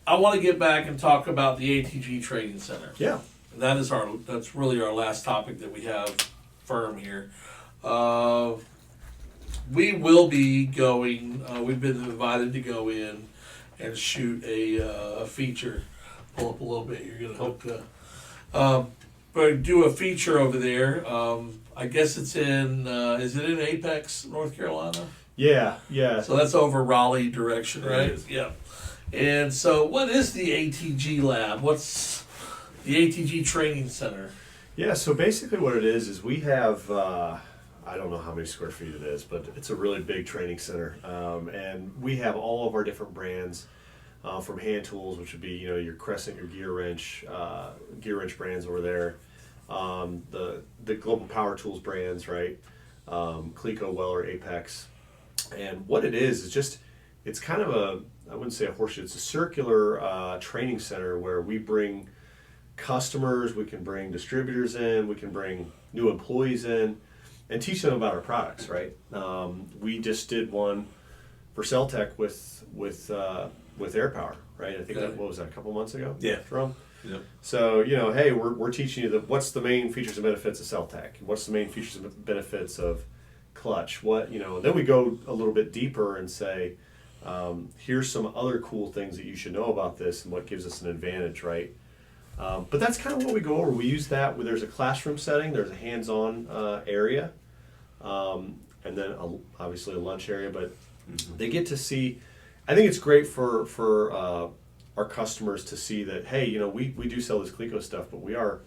I want to get back and talk about the ATG Training Center. Yeah. That's really our last topic that we have firm here. We will be going. We've been invited to go in and shoot a feature. Pull up a little bit. You're gonna hook. But do a feature over there. I guess it's in. Is it in Apex, North Carolina? Yeah. So that's over Raleigh direction, It right? is. Yeah. And so, what is the ATG lab? What's the ATG Training Center? Yeah, so basically what it is we have, I don't know how many square feet it is, but it's a really big training center. And we have all of our different brands, from hand tools, which would be, your Crescent, your gear wrench brands over there. The Global Power Tools brands, right? Cleco, Weller, Apex. And what it is just, it's kind of I wouldn't say a horseshoe, it's a circular training center where we bring customers, we can bring distributors in, we can bring new employees in, and teach them about our products, right? We just did one for Celtech with Air Power, right? I think what was that, a couple months ago? Yeah. Jerome? Yep. So, hey, we're teaching you what's the main features and benefits of Celtech, what's the main features and benefits of Clutch, then we go a little bit deeper and say, here's some other cool things that you should know about this and what gives us an advantage, right? But that's kind of what we go over. We use that where there's a classroom setting, there's a hands-on area, and then obviously a lunch area. But they get to see. I think it's great for our customers to see that, hey, we do sell this Cleco stuff, but we are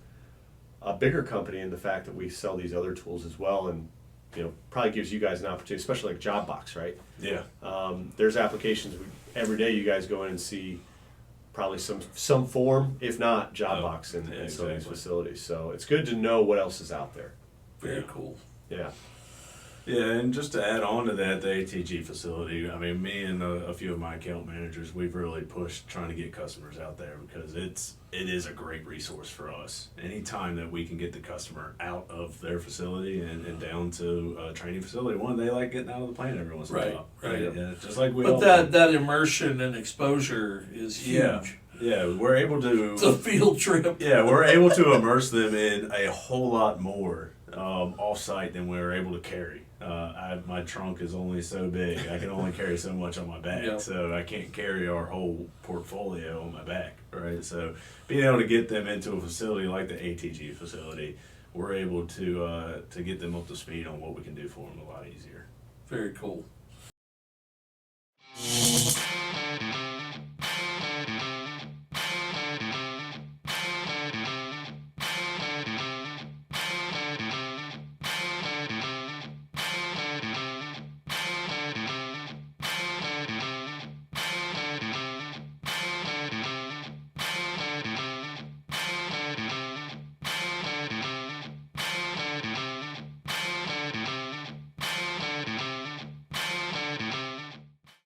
a bigger company in the fact that we sell these other tools as well, and probably gives you guys an opportunity, especially like Job Box, right? Yeah. There's applications every day you guys go in and see probably some form, if not Job Box in some of these facilities. So it's good to know what else is out there. Very cool. Yeah. Yeah, and just to add on to that, the ATG facility, I mean, me and a few of my account managers, we've really pushed trying to get customers out there because it is a great resource for us. Anytime that we can get the customer out of their facility and down to a training facility, they like getting out of the plant every once in a while. Right. Yeah, just like we But all that immersion and exposure is huge. Yeah, we're able to. It's a field trip. Yeah, we're able to immerse them in a whole lot more off-site than we're able to carry. My trunk is only so big. I can only carry so much on my back, so I can't carry our whole portfolio on my back, right? So being able to get them into a facility like the ATG facility, we're able to get them up to speed on what we can do for them a lot easier. Very cool.